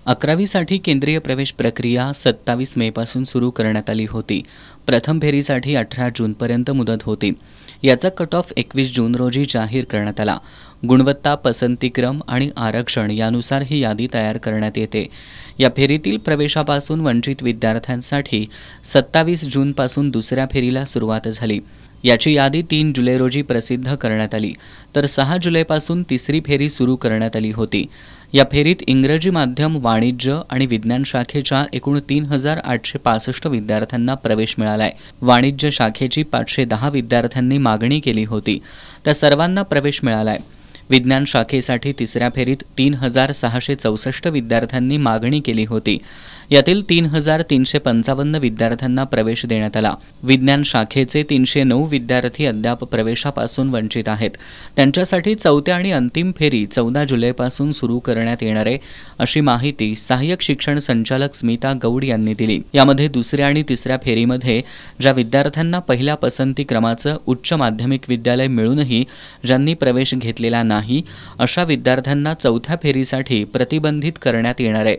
11वीसाठी केंद्रीय प्रवेश प्रक्रिया 27 मेपासून सुरू करण्यात आली होती। प्रथम फेरीसाठी 18 जूनपर्यंत मुदत होती। याचा कट ऑफ 21 जून रोजी जाहीर करण्यात आला। गुणवत्ता, पसंतीक्रम आणि आरक्षण यानुसार ही यादी तयार करण्यात येते। या फेरीतील प्रवेशापासून वंचित विद्यार्थ्यांसाठी 27 जूनपासून दुसऱ्या फेरीला सुरुवात झाली। याची यादी 3 जुलै रोजी प्रसिद्ध करण्यात आली, तर 6 जुलैपासून तिसरी फेरी सुरू करण्यात आली होती। या फेरीत इंग्रजी माध्यम, वाणिज्य आणि विज्ञान शाखेच्या एकूण 3865 विद्यार्थ्यांना प्रवेश मिळालाय। वाणिज्य शाखेची 510 विद्यार्थ्यांनी मागणी केली होती, त्या सर्वांना प्रवेश मिळालाय। विज्ञान शाखेसाठी तिसऱ्या फेरीत 3664 विद्यार्थ्यांनी मागणी केली होती। यातील 3355 विद्यार्थ्यांना प्रवेश देण्यात आला। विज्ञान शाखेचे 309 विद्यार्थी अद्याप प्रवेशापासून वंचित आहेत। त्यांच्यासाठी चौथ्या आणि अंतिम फेरी 14 जुलैपासून सुरू करण्यात येणार आहे, अशी माहिती सहाय्यक शिक्षण संचालक स्मिता गौड यांनी दिली। यामध्ये दुसऱ्या आणि तिसऱ्या फेरीमध्ये ज्या विद्यार्थ्यांना पहिल्या पसंती क्रमाचं उच्च माध्यमिक विद्यालय मिळूनही ज्यांनी प्रवेश घेतलेला नाही, अशा विद्यार्थ्यांना चौथ्या फेरीसाठी प्रतिबंधित करण्यात येणार आहे,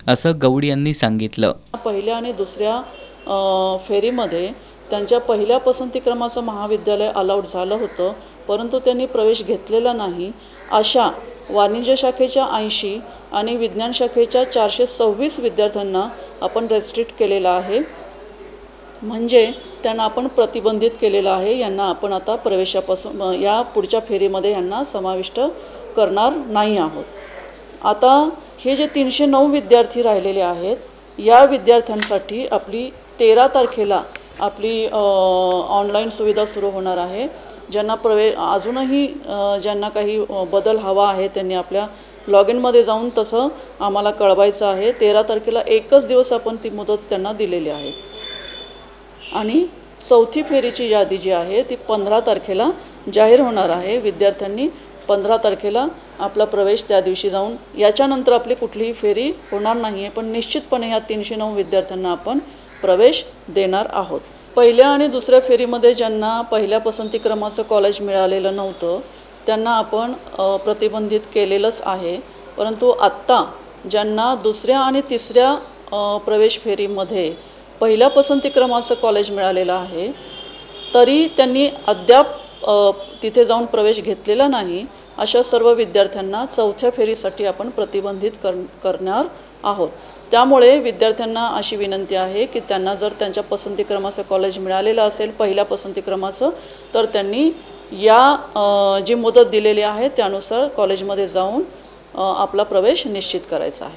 असं गौड यांनी सांगितलं। पहिल्या आणि दुसऱ्या फेरीमध्ये त्यांच्या पहिल्या पसंती क्रमाचं महाविद्यालय अलाउड झालं होतं, परंतु त्यांनी प्रवेश घेतलेला नाही अशा वाणिज्य शाखेच्या 80 आणि विज्ञान शाखेच्या 426 विद्यार्थ्यांना आपण रेस्ट्रिक्ट केलेला आहे, म्हणजे त्यांना आपण प्रतिबंधित केलेलं आहे। यांना आपण आता प्रवेशापासून या पुढच्या फेरीमध्ये यांना समाविष्ट करणार नाही आहोत। आता हे जे 309 विद्यार्थी राहिलेले आहेत, या विद्यार्थ्यांसाठी आपली 13 तारखेला आपली ऑनलाईन सुविधा सुरू होणार आहे। ज्यांना अजूनही ज्यांना काही बदल हवा आहे त्यांनी आपल्या लॉग इनमध्ये जाऊन तसं आम्हाला कळवायचं आहे। 13 तारखेला एकच दिवस आपण ती मुदत त्यांना दिलेली आहे आणि चौथी फेरीची यादी जी आहे ती 15 तारखेला जाहीर होणार आहे। विद्यार्थ्यांनी 15 तारखेला आपला प्रवेश त्या दिवशी जाऊन याच्यानंतर आपली कुठलीही फेरी होणार नाही आहे, पण निश्चितपणे ह्या 309 विद्यार्थ्यांना आपण प्रवेश देणार आहोत। पहिल्या आणि दुसऱ्या फेरीमध्ये ज्यांना पहिल्या पसंती क्रमाचं कॉलेज मिळालेलं नव्हतं त्यांना आपण प्रतिबंधित केलेलंच आहे, परंतु आत्ता ज्यांना दुसऱ्या आणि तिसऱ्या प्रवेश फेरीमध्ये पहिल्या पसंती क्रमाचं कॉलेज मिळालेलं आहे तरी त्यांनी अद्याप तिथे जाऊन प्रवेश घेतलेला नाही, अशा सर्व विद्यार्थ्यांना चौथ्या फेरीसाठी आपण प्रतिबंधित करणार आहोत। त्यामुळे विद्यार्थ्यांना अशी विनंती आहे की त्यांना जर त्यांच्या पसंती क्रमाचं कॉलेज मिळालेलं असेल पहिल्या पसंती क्रमाचं, तर त्यांनी या जी मुदत दिलेली आहे त्यानुसार कॉलेजमध्ये जाऊन आपला प्रवेश निश्चित करायचा आहे।